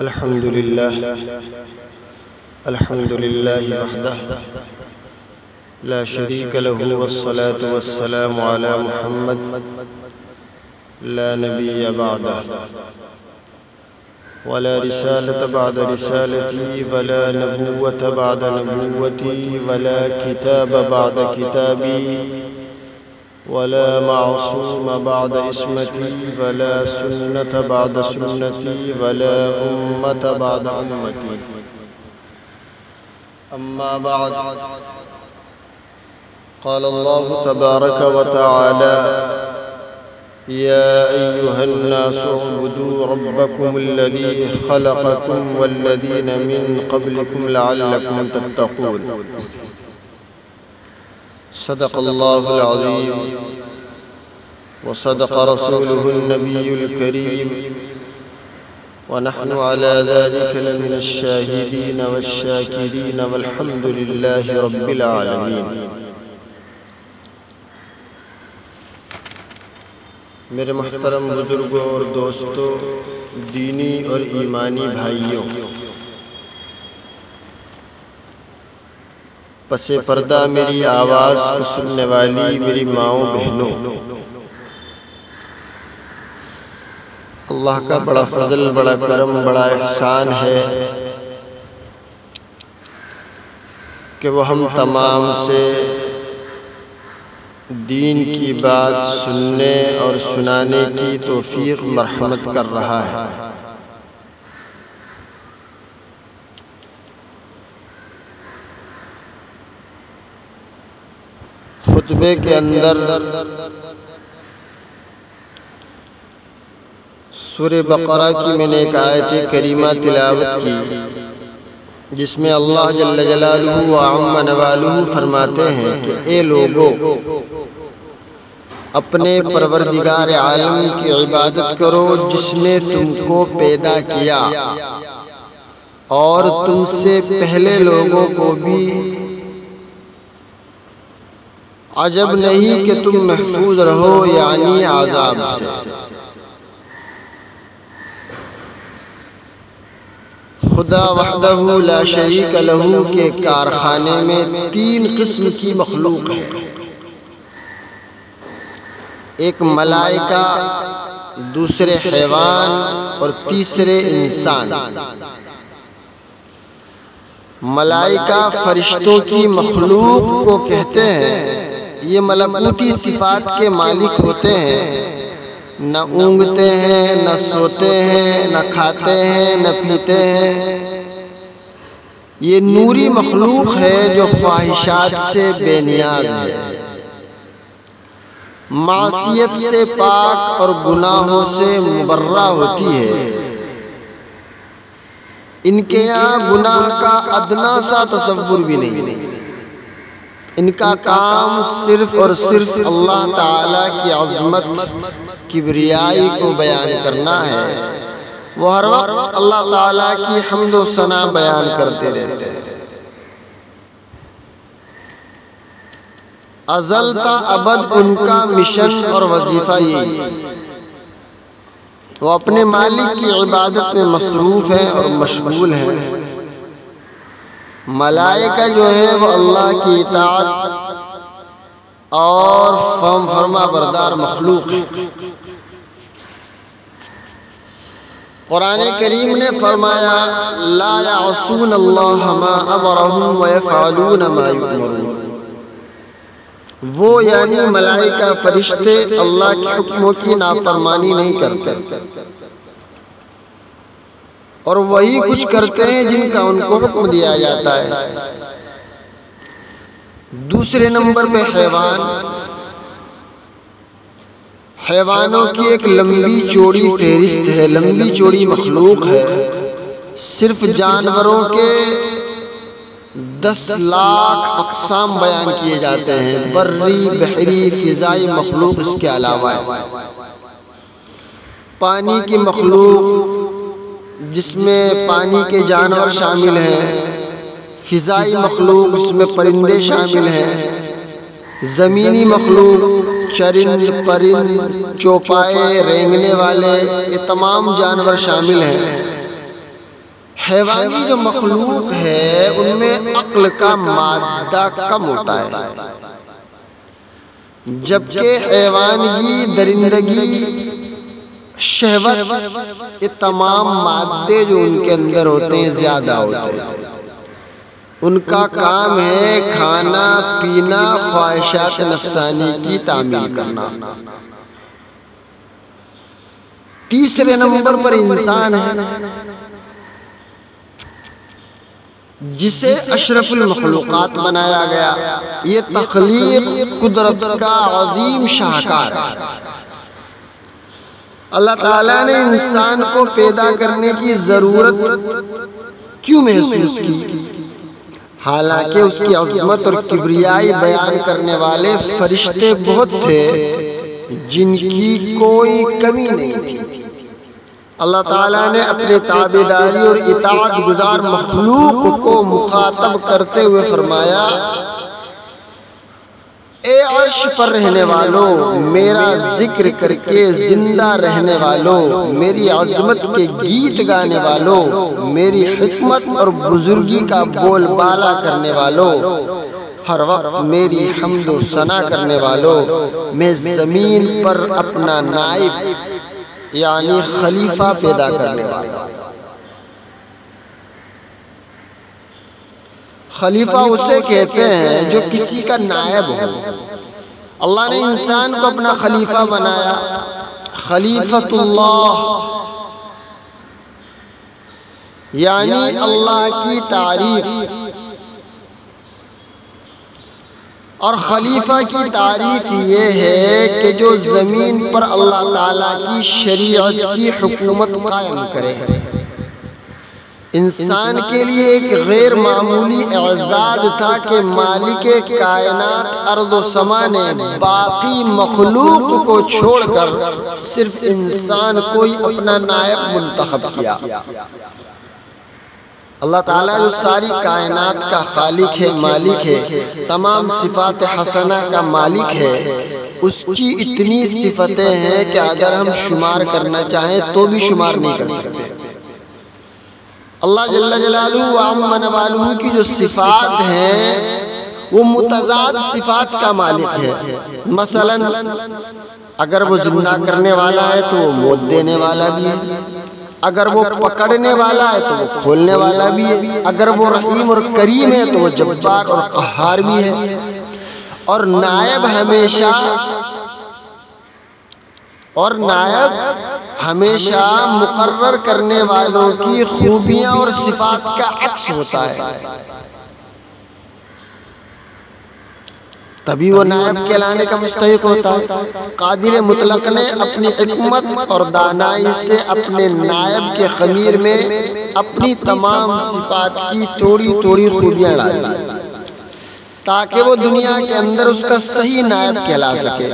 الحمد لله وحده لا شريك له والصلاة والسلام على محمد لا نبي بعده ولا رسالة بعد رسالتي ولا نبوة بعد نبوتي ولا كتاب بعد كتابي ولا معصوم بعد اسمتي ولا سنة بعد سنتي ولا أمة بعد أمتي أما بعد قال الله تبارك وتعالى يا أيها الناس اعبدوا ربكم الذي خلقكم والذين من قبلكم لعلكم تتقون صدق الله العظيم وصدق رسوله النبي الكريم ونحن على ذلك لمن الشاهدين والشاكرين والحمد لله رب العالمين۔ میرے محترم بزرگوں اور دوستوں، دینی اور ایمانی بھائیوں، پس پردہ میری آواز کو سننے والی میری ماؤں بہنوں، اللہ کا بڑا فضل، بڑا کرم، بڑا احسان ہے کہ وہ ہم تمام سے دین کی بات سننے اور سنانے کی توفیق مرحمت کر رہا ہے۔ خطبے کے اندر سورہ بقرہ کی میں نے ایک آیت کریمہ تلاوت کی جس میں اللہ جل جلالہ و عم نوالہ فرماتے ہیں کہ اے لوگو، اپنے پروردگار عالم کی عبادت کرو جس نے تم کو پیدا کیا اور تم سے پہلے لوگوں کو بھی۔ عجب نہیں کہ تم محفوظ رہو یعنی عذاب سے۔ خدا وحدہ لا شریک لہ کے کارخانے میں تین قسم کی مخلوق ہے، ایک ملائکہ، دوسرے حیوان اور تیسرے انسان۔ ملائکہ فرشتوں کی مخلوق کو کہتے ہیں، یہ ملکوتی صفات کے مالک ہوتے ہیں، نہ اونگتے ہیں، نہ سوتے ہیں، نہ کھاتے ہیں، نہ پیتے ہیں۔ یہ نوری مخلوق ہے جو خواہشات سے بے نیاز ہے، معصیت سے پاک اور گناہوں سے مبرہ ہوتی ہے۔ ان کے یہاں گناہ کا ادنا سا تصور بھی نہیں۔ ان کا کام صرف اور صرف اللہ تعالیٰ کی عظمت، کبریائی کو بیان کرنا ہے۔ وہ ہر وقت اللہ تعالیٰ کی حمد و ثنا بیان کرتے رہتے ہیں۔ ازل تا ابد ان کا مشن اور وظیفہ یہی ہے۔ وہ اپنے مالک کی عبادت میں مصروف ہیں اور مشغول ہیں۔ ملائکہ جو ہے وہ اللہ کی اطاعت اور فرما بردار مخلوق ہے۔ قرآن کریم نے فرمایا لا یعصون اللہ ما امرہم ویفعلون ما یؤمرون۔ وہ یعنی ملائکہ، فرشتے اللہ کے حکموں کی نافرمانی نہیں کرتے اور وہی کچھ کرتے ہیں جن کا ان کو حکم دیا جاتا ہے۔ دوسرے نمبر پہ حیوان۔ حیوانوں کی ایک لمبی چوڑی فہرست ہے، لمبی چوڑی مخلوق ہے۔ صرف جانوروں کے 10 لاکھ اقسام بیان کیے جاتے ہیں، بری، بحری، فضائی مخلوق اس کے علاوہ ہے۔ پانی کی مخلوق جس میں پانی کے جانور شامل ہیں، فضائی مخلوق اس میں پرندے شامل ہیں، زمینی مخلوق چرند، پرند، چوپائے، رینگنے والے، یہ تمام جانور شامل ہیں۔ حیوانی جو مخلوق ہے ان میں عقل کا مادہ کم ہوتا ہے، جبکہ حیوانگی، درندگی، شہوت، یہ تمام مادے جو ان کے اندر ہوتے ہیں زیادہ ہوتے ہیں۔ ان کا کام ہے کھانا پینا، خواہشات نفسانی کی تعمیل کرنا۔ تیسرے نمبر پر انسان ہے، جسے اشرف المخلوقات بنایا گیا۔ یہ تخلیق قدرت کا عظیم شاہکار ہے۔ اللہ تعالیٰ نے انسان کو پیدا کرنے کی ضرورت کیوں محسوس کی؟ حالانکہ اس کی عظمت اور کبریائی بیان کرنے والے فرشتے بہت تھے جن کی کوئی کمی نہیں تھی۔ اللہ تعالیٰ نے اپنے تابعداری اور اطاعت گزار مخلوق کو مخاطب کرتے ہوئے فرمایا، اے عرش پر رہنے والوں، میرا ذکر کر کے زندہ رہنے والوں، میری عظمت کے گیت گانے والوں، میری حکمت اور بزرگی کا بول بالا کرنے والوں، ہر وقت میری حمد و ثنا کرنے والوں، میں زمین پر اپنا نائب یعنی خلیفہ پیدا کرنے والا۔ خلیفہ اسے کہتے ہیں جو کسی کا نائب ہو۔ اللہ نے انسان کو اپنا خلیفہ بنایا، خلیفۃ اللہ، یعنی اللہ کی تعریف۔ اور خلیفہ کی تعریف یہ ہے کہ جو زمین پر اللہ تعالیٰ کی شریعت کی حکومت قائم کرے۔ انسان کے لیے ایک غیر معمولی اعزاز تھا کہ مالک کائنات ارض و سما نے باقی مخلوق کو چھوڑ کر صرف انسان کو ہی اپنا نائب منتخب کیا۔ اللہ تعالیٰ جو ساری کائنات کا خالق ہے، مالک ہے، تمام صفات حسنہ کا مالک ہے، اس کی اتنی صفتیں ہیں کہ اگر ہم شمار کرنا چاہیں تو بھی شمار نہیں کر سکتے۔ اللہ جل جلالہ و عم نوالہ کی جو صفات ہیں وہ متضاد صفات کا مالک ہے۔ مثلا اگر وہ زندہ کرنے والا ہے تو وہ موت دینے والا بھی ہے، اگر وہ پکڑنے والا ہے تو وہ کھولنے والا بھی ہے، اگر وہ رحیم اور کریم ہے تو وہ جبار اور قہار بھی ہے۔ اور نائب ہمیشہ مقرر کرنے والوں کی خوبیاں اور صفات کا عکس ہوتا ہے، تبھی وہ نائب کہلانے کا مستحق ہوتا ہے۔ قادر مطلق نے اپنی حکمت اور دانائی سے اپنے نائب کے خمیر میں اپنی تمام صفات کی توڑی توڑی خوبیاں ڈالی تاکہ وہ دنیا کے اندر اس کا صحیح نائب کہلا سکے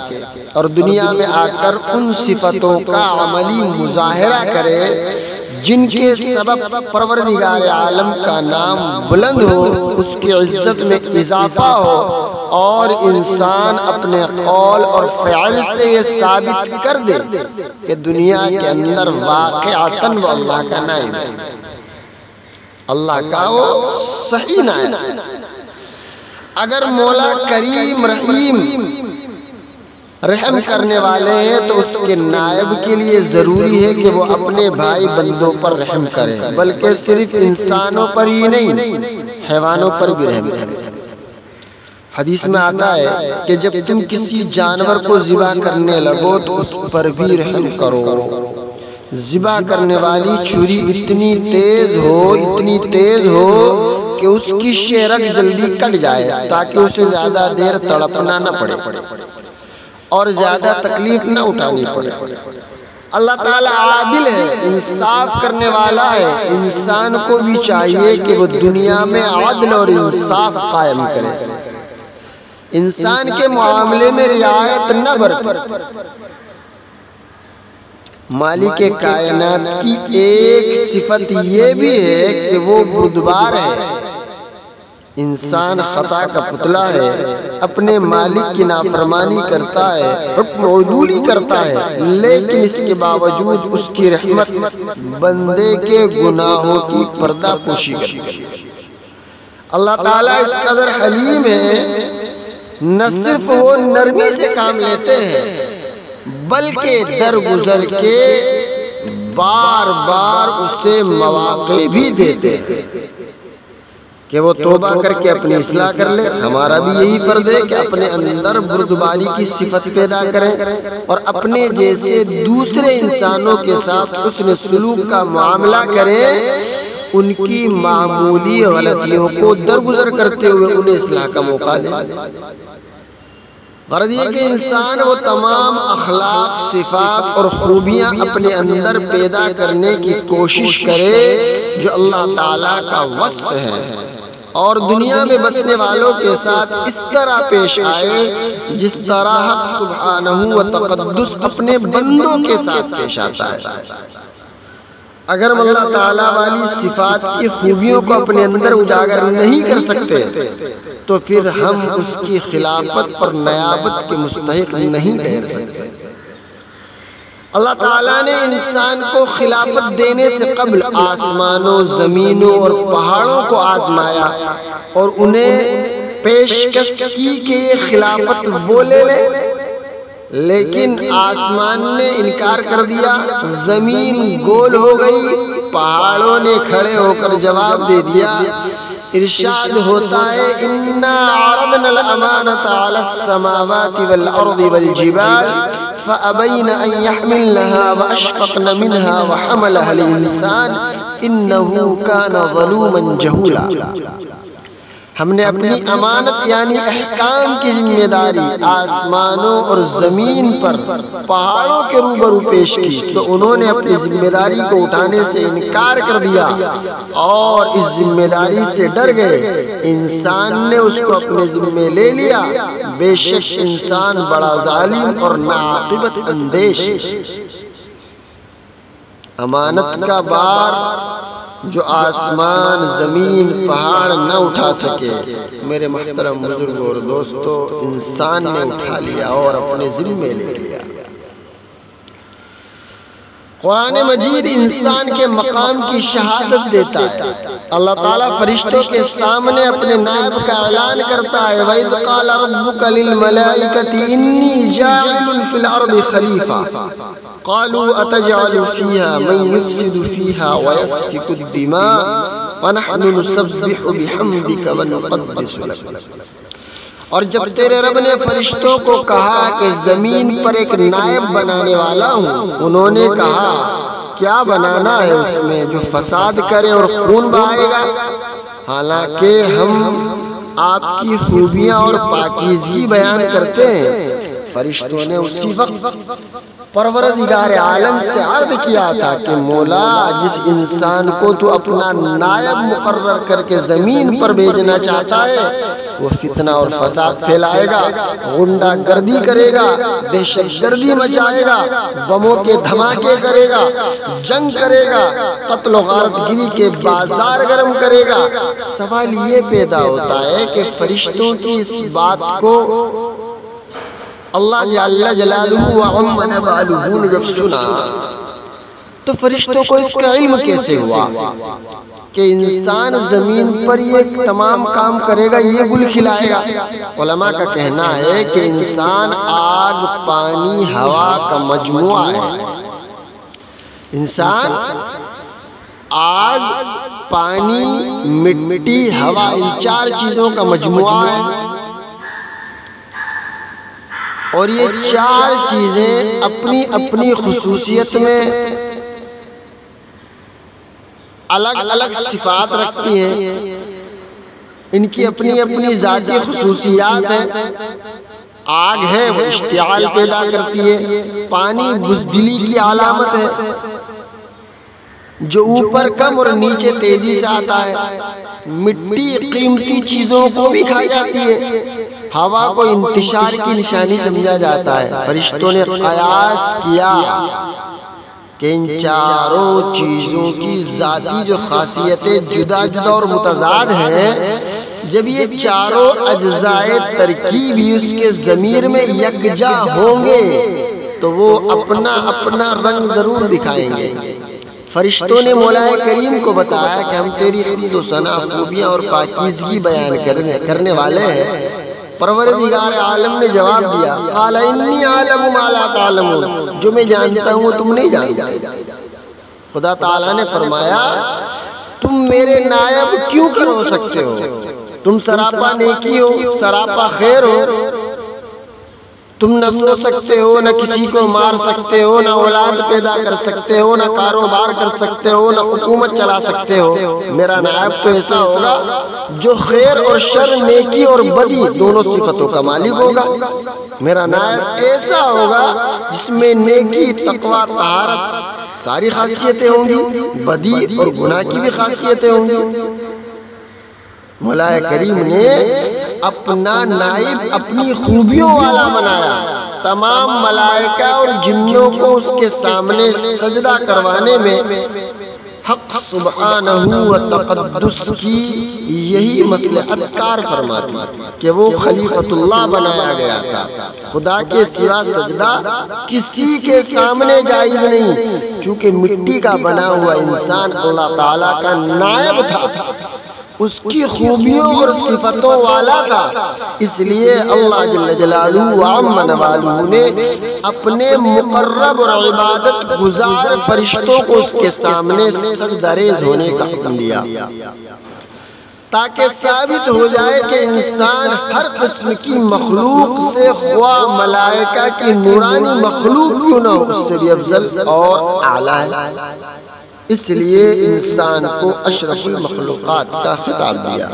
اور دنیا میں آ کر ان صفتوں کا عملی مظاہرہ کرے جن کے سبب پروردگار عالم کا نام بلند ہو، اس کی عزت میں اضافہ ہو، اور انسان اپنے قول اور فعل سے یہ ثابت کر دے کہ دنیا کے اندر واقعتاً وہ اللہ کا نائب ہے، اللہ کا وہ صحیح نائب ہے۔ اگر مولا کریم رحم کرنے والے ہیں تو اس کے نائب کے لیے ضروری ہے کہ وہ اپنے بھائی بندوں پر رحم کرے، بلکہ صرف انسانوں پر ہی نہیں، حیوانوں پر بھی رحم کرے۔ حدیث میں آتا ہے کہ جب تم کسی جانور کو ذبح کرنے لگو تو اس پر بھی رحم کرو۔ ذبح کرنے والی چھری اتنی تیز ہو کہ اس کی شہرگ جلدی کٹ جائے تاکہ اسے زیادہ دیر تڑپنا نہ پڑے اور زیادہ تکلیف نہ اٹھانی پڑے۔ اللہ تعالیٰ عادل ہے، انصاف کرنے والا ہے۔ انسان کو بھی چاہیے کہ وہ دنیا میں عدل اور انصاف قائم کرے، انسان کے معاملے میں رعایت نہ برتے۔ مالک کائنات کی ایک صفت یہ بھی ہے کہ وہ بردبار ہے، انسان خطا کا پتلا ہے، اپنے مالک کی نافرمانی کرتا ہے، حکم عدولی کرتا ہے، لیکن اس کے باوجود اس کی رحمت بندے کے گناہوں کی پردہ پوشی کرتی ہے۔ اللہ تعالیٰ اس قدر حلیم ہے، نہ صرف وہ نرمی سے کام لیتے ہیں بلکہ درگزر کے بار بار اسے مواقع بھی دیتے ہیں کہ وہ توبہ کر کے اپنی اصلاح کر لے۔ ہمارا بھی یہی فرض ہے کہ اپنے اندر بردباری کی صفت پیدا کریں اور اپنے جیسے دوسرے انسانوں کے ساتھ حسن سلوک کا معاملہ کریں، ان کی معمولی غلطیوں کو درگزر کرتے ہوئے انہیں اصلاح کا موقع دیں۔ غرض یہ کہ انسان وہ تمام اخلاق، صفات اور خوبیاں اپنے اندر پیدا کرنے کی کوشش کرے جو اللہ تعالیٰ کا وصف ہے، اور دنیا میں بسنے والوں کے ساتھ اس طرح پیش آئے جس طرح حق سبحانہ و تقدس اپنے بندوں کے ساتھ پیش آتا ہے۔ اگر ہم اللہ تعالیٰ والی صفات کی خوبیوں کو اپنے اندر اجاگر نہیں کر سکتے تو پھر ہم اس کی خلافت پر نیابت کے مستحق نہیں ٹھہر سکتے۔ اللہ تعالیٰ نے انسان کو خلافت دینے سے قبل آسمانوں، زمینوں اور پہاڑوں کو آزمایا اور انہیں پیشکش کی کہ یہ خلافت وہ لے لے، لیکن آسمان نے انکار کر دیا، زمین گول ہو گئی، پہاڑوں نے کھڑے ہو کر جواب دے دیا۔ ارشاد ہوتا ہے اِنَّا عَرَضْنَا الْأَمَانَةَ عَلَى السَّمَاوَاتِ وَالْأَرْضِ وَالْجِبَالِ فَأَبَيْنَ أَن يَحْمِلْنَهَا وَأَشْفَقْنَ مِنْهَا وَحَمَلَهَا الْإِنسَانُ إِنَّهُ كَانَ ظَلُومًا جَهُولًا۔ ہم نے اپنی امانت یعنی احکام کی ذمہ داری آسمانوں اور زمین پر پہاڑوں کے روبرو پیش کی تو انہوں نے اپنی ذمہ داری کو اٹھانے سے انکار کر دیا اور اس ذمہ داری سے ڈر گئے۔ انسان نے اس کو اپنے ذمہ لے لیا، بے شک انسان بڑا ظالم اور ناعاقبت اندیش۔ امانت کا بار جو آسمان، زمین، پہاڑ نہ اٹھا سکے، میرے محترم بزرگوں اور دوستو، انسان نے اٹھا لیا اور اپنے ذمہ لے لیا۔ قرآن مجید انسان کے مقام کی شہادت دیتا ہے۔ اللہ تعالیٰ فرشتوں کے سامنے اپنے نائب کا اعلان کرتا ہے وَإِذْ قَالَ رَبُّكَ لِلْمَلَائِكَةِ إِنِّي جَاعِلٌ فِي الْأَرْضِ خَلِيفَةً قَالُوا أَتَجْعَلُ فِيهَا مَن يُفْسِدُ فِيهَا وَيَسْفِكُ الدِّمَاءَ وَنَحْنُ نُسَبِّحُ بِحَمْدِكَ وَنُقَدِّسُ لَكَ۔ اور جب تیرے رب نے فرشتوں کو کہا کہ زمین پر ایک نائب بنانے والا ہوں، انہوں نے کہا کیا بنانا ہے اس میں جو فساد کرے اور خون بہائے گا؟ حالانکہ ہم آپ کی خوبیاں اور پاکیزگی بیان کرتے ہیں۔ فرشتوں نے اسی وقت پروردگار عالم سے عرض کیا تھا کہ مولا، جس انسان کو تو اپنا نائب مقرر کر کے زمین پر بھیجنا چاہتا ہے وہ فتنہ اور فساد پھیلائے گا، غنڈہ گردی کرے گا، دہشت گردی مچائے گا، بموں کے دھماکے کرے گا، جنگ کرے گا، قتل و غارت گری کے بازار گرم کرے گا۔ سوال یہ پیدا ہوتا ہے کہ فرشتوں کی اس بات کو اللہ جل جلالہ وعم نوالہ نے جب سنا تو فرشتوں کو اس کا علم کیسے ہوا کہ انسان زمین پر یہ تمام کام کرے گا، یہ گل کھلائے گا؟ علماء کا کہنا ہے کہ انسان آگ، پانی، ہوا کا مجموعہ ہے۔ انسان آگ، پانی، مٹی، ہوا، ان چار چیزوں کا مجموعہ ہے، اور یہ چار چیزیں اپنی اپنی خصوصیت میں الگ الگ صفات رکھتی ہیں، ان کی اپنی اپنی ذاتی خصوصیات ہیں۔ آگ ہے وہ اشتعال پیدا کرتی ہے، پانی بزدلی کی علامت ہے جو اوپر کم اور نیچے تیزی سے آتا ہے، مٹی قیمتی چیزوں کو بھی کھا جاتی ہے، ہوا کو انتشار کی نشانی سمجھا جاتا ہے۔ فرشتوں نے قیاس کیا کہ ان چاروں چیزوں کی ذاتی جو خاصیتیں جدا جدا اور متضاد ہیں، جب یہ چاروں اجزائے ترکیبی اس کے ضمیر میں یکجا ہوں گے تو وہ اپنا اپنا رنگ ضرور دکھائیں گے۔ فرشتوں نے مولا کریم کو بتایا کہ ہم تیری حمد و ثنا، خوبیاں اور پاکیزگی بیان کرنے والے ہیں۔ پروردگار عالم نے جواب دیا، قال انی اعلم ما لا تعلمون، جو میں جانتا ہوں وہ تم نہیں جانتے۔ خدا تعالیٰ نے فرمایا تم میرے نائب کیوں کر ہو سکتے ہو؟ تم سراپا نیکی ہو، سراپا خیر ہو، تم نہ سو سکتے ہو، نہ کسی کو مار سکتے ہو، نہ اولاد پیدا کر سکتے ہو، نہ کاروبار کر سکتے ہو، نہ حکومت چلا سکتے ہو۔ میرا نائب تو ایسا ہوگا جو خیر اور شر، نیکی اور بدی دونوں صفتوں کا مالک ہوگا۔ میرا نائب ایسا ہوگا جس میں نیکی، تقوی، طہارت ساری خاصیتیں ہوں گی، بدی اور گناہ کی بھی خاصیتیں ہوں گی۔ مولا کریم نے اپنا نائب اپنی خوبیوں والا بنایا۔ تمام ملائکہ اور جنوں کو اس کے سامنے سجدہ کروانے میں حق سبحانہ و تقدس کی یہی مصلحت کار فرماتی کہ وہ خلیفۃ اللہ بنایا گیا تھا۔ خدا کے سوا سجدہ کسی کے سامنے جائز نہیں، چونکہ مٹی کا بنا ہوا انسان اللہ تعالیٰ کا نائب تھا، اس کی خوبیوں اور صفتوں والا تھا، اس لیے اللہ جل جلالہ و عم نوالہ نے اپنے مقرب اور عبادت گزار فرشتوں کو اس کے سامنے سجدہ ریز ہونے کا حکم دیا، تاکہ ثابت ہو جائے کہ انسان ہر قسم کی مخلوق سے، خواہ ملائکہ کی نورانی مخلوق کیوں نہ ہو، اس سے بھی افضل اور اعلیٰ ہے۔ اس لیے انسان کو اشرف المخلوقات کا خطاب دیا۔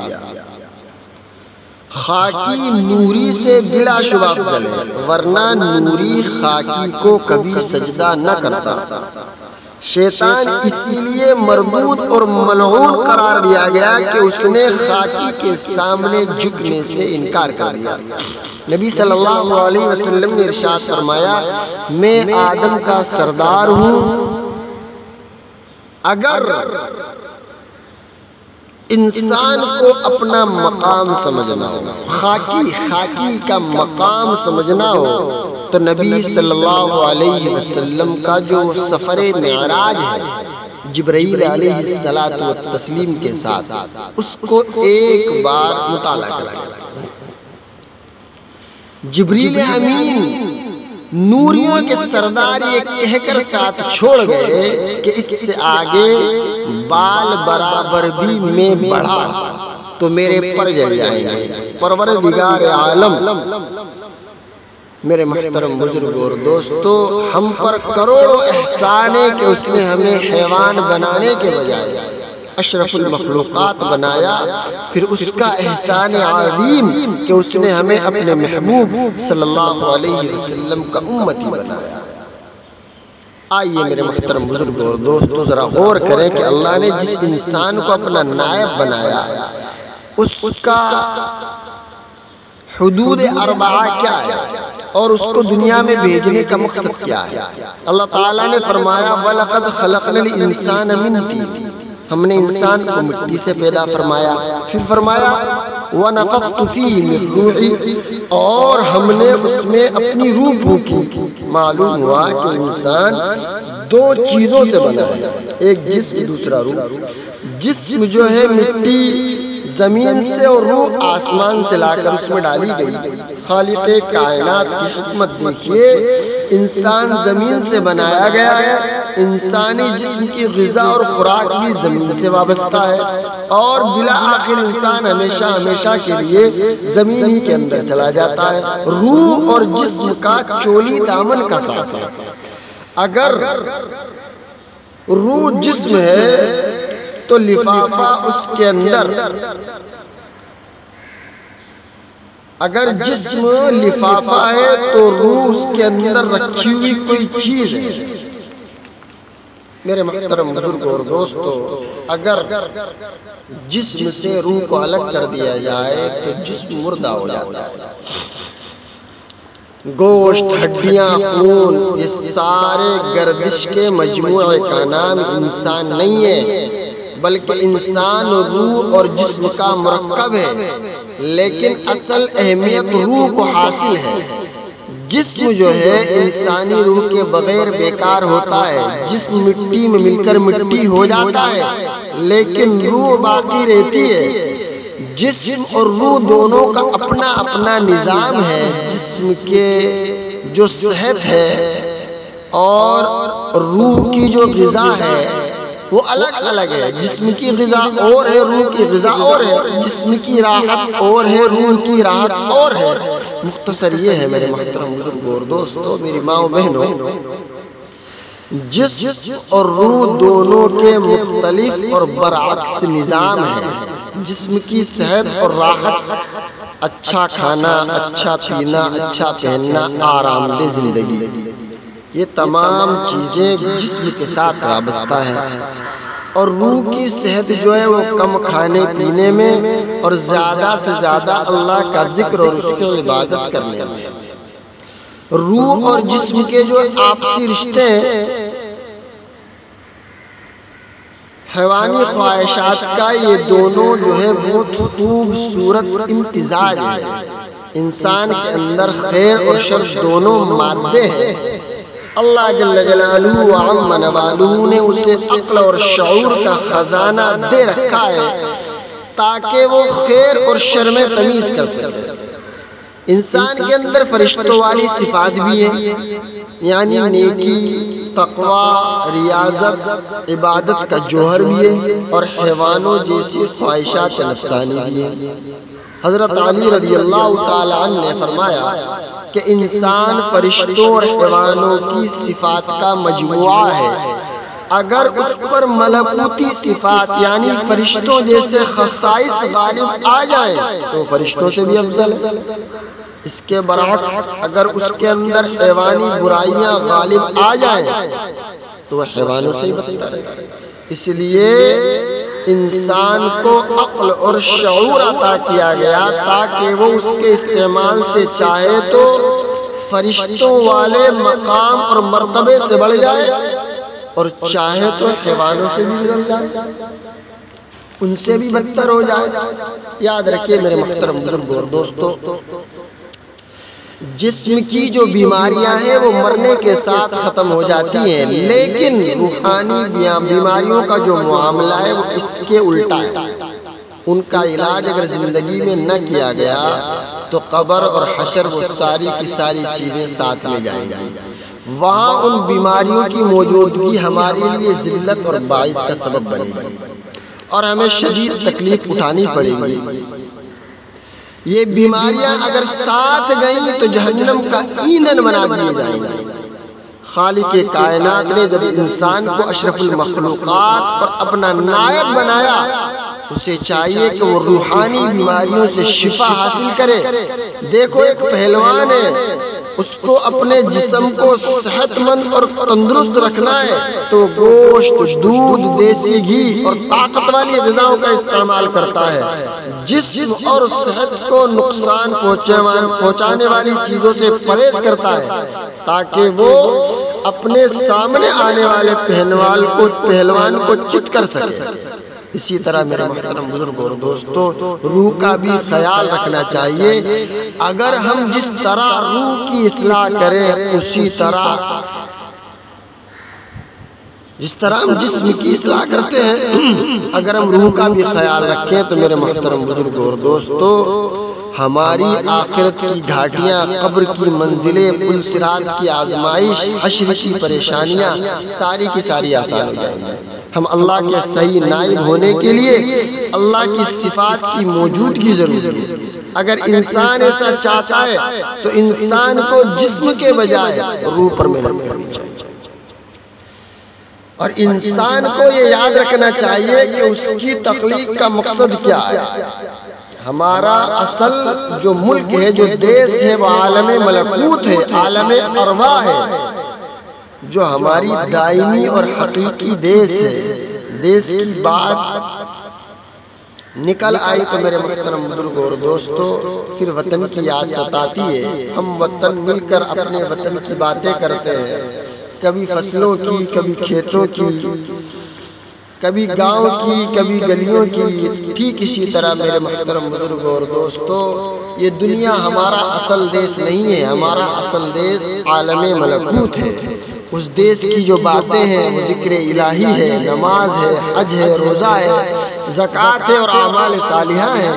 خاکی نوری سے بلا شبہ افضل ہے، ورنہ نوری خاکی کو کبھی سجدہ نہ کرتا۔ شیطان اسی لیے مردود اور ملعون قرار دیا گیا کہ اس نے خاکی کے سامنے جھکنے سے انکار کر دیا۔ نبی صلی اللہ علیہ وسلم نے ارشاد فرمایا، میں آدم کا سردار ہوں، اگر انسان کو اپنا مقام سمجھنا ہو، خاکی کا مقام سمجھنا ہو، تو نبی صلی اللہ علیہ وسلم کا جو سفر معراج ہے جبرائیل علیہ السلام کے ساتھ، اس کو ایک بار مطالعہ کریں۔ جبریل امین نوریوں کے سردار یہ کہہ کر ساتھ چھوڑ گئے کہ اس سے آگے بال برابر بھی میں بڑھا تو میرے پر جل جائیں گے۔ پروردگار عالم، میرے محترم بزرگ اور دوستو، ہم پر کروڑوں احسان ہے کہ اس نے ہمیں حیوان بنانے کے بجائے اشرف المخلوقات بنایا۔ پھر اس کا احسان عظیم کہ اس نے ہمیں اپنے محبوب صلی اللہ علیہ وسلم کا امتی بنایا۔ آئیے میرے محترم بزرگ اور دوستو ذرا غور کریں کہ اللہ نے جس انسان کو اپنا نائب بنایا اس کا حدود اربعہ کیا ہے اور اس کو دنیا میں بھیجنے کا مقصد کیا ہے۔ اللہ تعالیٰ نے فرمایا وَلَقَدْ خَلَقْنَا الْإِنسَانَ مِنْ طِينٍ، ہم نے انسان کو مٹی سے پیدا فرمایا۔ پھر فرمایا وَنَفَخْتُ فِيهِ مِنْ رُوحِي، اور ہم نے اس میں اپنی روح پھونکی۔ معلوم ہوا کہ انسان دو چیزوں سے بنا ہے، ایک جسم دوسرا روح۔ جسم جو ہے مٹی زمین سے اور روح آسمان سے لا کر اس میں ڈالی گئی۔ خالق کائنات کی حکمت دیکھیے، انسان زمین سے بنایا گیا ہے، انسانی جسم کی غذا اور خوراک بھی زمین سے وابستہ ہے، اور بلا آخر انسان ہمیشہ کے لیے زمین ہی کے اندر چلا جاتا ہے۔ روح اور جسم کا چولی دامن کا ساتھ ہے۔ اگر روح جسم ہے تو لفافہ اس کے اندر، اگر جسم لفافہ ہے تو روح اس کے اندر رکھی ہوئی کوئی چیز ہے۔ میرے محترم بزرگ اور دوستو، اگر جسم سے روح کو الگ کر دیا جائے تو جسم مردہ ہو جاتا ہے۔ گوشت، ہڈیاں، خون، یہ سارے گردش کے مجموعے کا نام انسان نہیں ہے۔ بلکہ انسان روح اور جسم کا مرکب ہے، لیکن اصل اہمیت روح کو حاصل ہے۔ جسم جو ہے انسانی روح کے بغیر بیکار ہوتا ہے، جسم مٹی میں مل کر مٹی ہو جاتا ہے، لیکن روح باقی رہتی ہے۔ جسم اور روح دونوں کا اپنا اپنا نظام ہے۔ جسم کے جو صحت ہے اور روح کی جو غذا ہے وہ الگ الگ ہے۔ جسم کی غذا اور ہے، روح کی غذا اور ہے۔ جسم کی راحت اور ہے، روح کی راحت اور ہے۔ مختصر یہ ہے میرے محترم بزرگوں اور دوستوں، میری ماں و بہنوں، جسم اور روح دونوں کے مختلف اور برعکس نظام ہیں۔ جسم کی صحت اور راحت، اچھا کھانا، اچھا پینا، اچھا پہننا، آرام دہ زندگی، یہ تمام چیزیں جسم کے ساتھ وابستہ ہیں۔ اور روح کی صحت جو ہے وہ کم کھانے پینے میں اور زیادہ سے زیادہ اللہ کا ذکر اور اس کی عبادت کرنے میں۔ روح اور جسم کے جو آپسی رشتے ہیں، حیوانی خواہشات کا یہ دونوں جو ہے بہت خوبصورت امتزاج ہے۔ انسان کے اندر خیر اور شر دونوں مادے ہیں۔ اللہ جل جلالہ و عم نوالہ نے اسے عقل اور شعور کا خزانہ دے رکھا ہے تاکہ وہ خیر اور شر میں تمیز کر سکے۔ انسان کے اندر فرشتوں والی صفات بھی ہیں، یعنی نیکی، تقوی، ریاضت، عبادت کا جوہر بھی ہے، اور حیوانوں جیسی خواہشات نفسانی بھی ہیں۔ حضرت علی رضی اللہ تعالی عنہ نے فرمایا کہ انسان فرشتوں اور حیوانوں کی صفات کا مجموعہ ہے۔ اگر اس پر ملکوتی صفات یعنی فرشتوں جیسے خصائص غالب آ جائیں تو فرشتوں سے بھی افضل ہے۔ اس کے برعکس اگر اس کے اندر حیوانی برائیاں غالب آ جائیں تو وہ حیوانوں سے ہی بدتر ہے۔ اس لیے انسان کو عقل اور شعور عطا کیا گیا تاکہ وہ اس کے استعمال سے چاہے تو فرشتوں والے مقام اور مرتبے سے بڑھ جائے اور چاہے تو حیوانوں سے بھی بگڑ جائے، ان سے بھی بدتر ہو جائے۔ یاد رکھیے میرے محترم بزرگوں اور دوستوں، جسم کی جو بیماریاں ہیں وہ مرنے کے ساتھ ختم ہو جاتی ہیں، لیکن روحانی بیماریوں کا جو معاملہ ہے وہ اس کے الٹا ہے۔ ان کا علاج اگر زندگی میں نہ کیا گیا تو قبر اور حشر وہ ساری کی ساری چیزیں ساتھ لے جائیں گی۔ وہاں ان بیماریوں کی موجودگی ہمارے لیے ذلت اور باعث کا سبب بنے گی اور ہمیں شدید تکلیف اٹھانی پڑے گی۔ یہ بیماریاں اگر ساتھ گئیں تو جہنم کا ایندھن بنا دیے جائیں گے۔ خالق کائنات نے جب انسان کو اشرف المخلوقات اور اپنا نائب بنایا، اسے چاہیے کہ وہ روحانی بیماریوں سے شفا حاصل کرے۔ دیکھو ایک پہلوان ہے، اس کو اپنے جسم کو صحت مند اور تندرست رکھنا ہے تو گوشت، دودھ، دیسی گھی اور طاقت والی غذاؤں کا استعمال کرتا ہے۔ جسم اور صحت کو نقصان پہنچانے والی چیزوں سے پرہیز کرتا ہے تاکہ وہ اپنے سامنے آنے والے پہلوان کو چت کر سکے۔ اسی طرح میرے محترم بزرگوں اور دوستوں، روح کا بھی خیال رکھنا چاہیے۔ اگر ہم جس طرح روح کی اصلاح کریں اسی طرح جس طرح ہم جسم کی اصلاح کرتے ہیں، اگر ہم روح کا بھی خیال رکھیں تو میرے محترم بزرگوں اور دوستوں، ہماری آخرت کی گھاٹیاں، قبر کی منزلیں، پل صراط کی آزمائش، حشر کی پریشانیاں ساری کی ساری آسان ہو جائیں گی۔ ہم اللہ کے صحیح نائب ہونے کے لیے اللہ کی صفات کی موجودگی ضروری ہے۔ اگر انسان ایسا چاہتا ہے تو انسان کو جسم کے بجائے روح پر محنت کرنی چاہیے، اور انسان کو یہ یاد رکھنا چاہیے کہ اس کی تخلیق کا مقصد کیا ہے۔ ہمارا اصل جو ملک ہے، جو دیش ہے، وہ عالم ملکوت ہے، عالم ارواح ہے، جو ہماری دائمی اور حقیقی دیش ہے۔ دیش کی بات نکل آئی تو میرے محترم بزرگوں اور دوستوں، پھر وطن کی یاد ستاتی ہے۔ ہم وطن مل کر اپنے وطن کی باتیں کرتے ہیں، کبھی فصلوں کی، کبھی کھیتوں کی، کبھی گاؤں کی کبھی گلیوں کی، ٹھیک اسی طرح میرے محترم بزرگوں اور دوستو یہ دنیا ہمارا اصل دیس نہیں ہے، ہمارا اصل دیس عالم ملکوت ہے۔ اس دیس کی جو باتیں ہیں وہ ذکر الہی ہے، نماز ہے، حج ہے، روزہ ہے، زکوٰۃ ہے اور اعمال صالحہ ہیں۔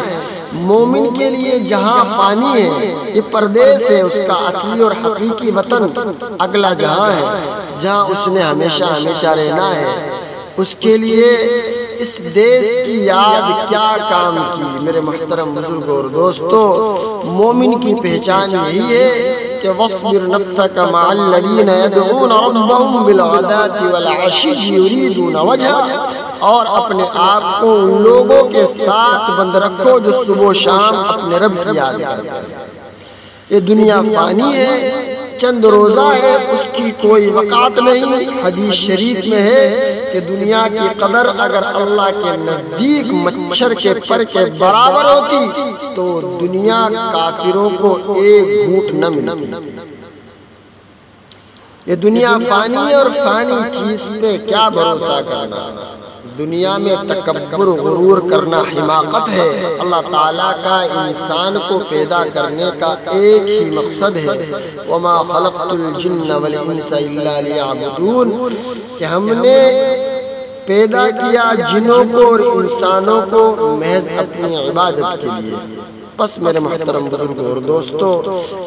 مومن کے لیے جہاں فانی ہے یہ پردیس ہے، اس کا اصلی اور حقیقی وطن اگلا جہاں ہے جہاں اس نے ہمیشہ ہمیشہ رہنا ہے۔ اس کے لیے اس دیس کی یاد کیا کام کی میرے محترم بزرگوں اور دوستو۔ مومن کی پہچان یہی ہے کہ وَاصْبِرْ نَفْسَكَ مَعَ الَّذِينَ يَدْعُونَ رَبَّهُمْ بِالْغَدَاةِ وَالْعَشِيِّ يُرِيدُونَ وَجْهَهُ، اور اپنے آپ کو ان لوگوں کے ساتھ بند رکھو جو صبح و شام اپنے رب کی یاد کرتے ہیں۔ یہ دنیا فانی ہے، چند روزہ ہے، اس کی کوئی وقت نہیں۔ حدیث شریف میں ہے کہ دنیا کی قدر اگر اللہ کے نزدیک مچھر کے پر کے برابر ہوتی تو دنیا کافروں کو ایک گھونٹ نہ ملتی۔ یہ دنیا فانی ہے اور فانی چیز پہ کیا بھروسہ کرنا۔ دنیا میں تکبر غرور کرنا حماقت ہے۔ اللہ تعالیٰ کا انسان کو پیدا کرنے کا ایک ہی مقصد ہے، وَمَا خَلَقْتُ الْجِنَّ وَالْإِنسَ إِلَّا لِيَعْبُدُونَ، کہ ہم نے پیدا کیا جنوں کو اور انسانوں کو محض اپنی عبادت کے لیے۔ بس میرے محترم بزرگوں اور دوستو،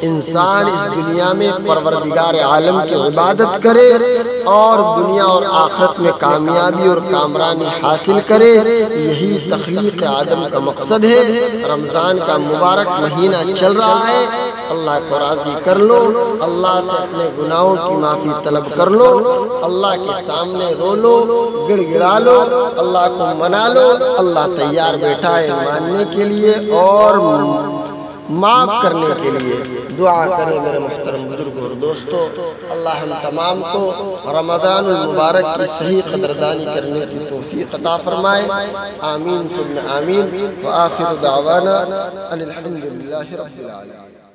انسان اس دنیا میں پروردگار عالم کی عبادت کرے اور دنیا اور آخرت میں کامیابی اور کامرانی حاصل کرے، یہی تخلیق آدم کا مقصد ہے۔ رمضان کا مبارک مہینہ چل رہا ہے، اللہ کو راضی کر لو، اللہ سے اپنے گناہوں کی معافی طلب کر لو، اللہ کے سامنے رو لو، گڑ گڑا لو، اللہ کو منا لو۔ اللہ تیار بیٹھا ہے ماننے کے لیے اور معاف کرنے کے لیے۔ دعا کریں میرے محترم بزرگوں اور دوستو، اللہ ہم تمام کو رمضان المبارک کی صحیح قدردانی کرنے کی توفیق عطا فرمائے۔ آمین ثم آمین، وآخر دعوانا ان الحمد للہ رب العالمین۔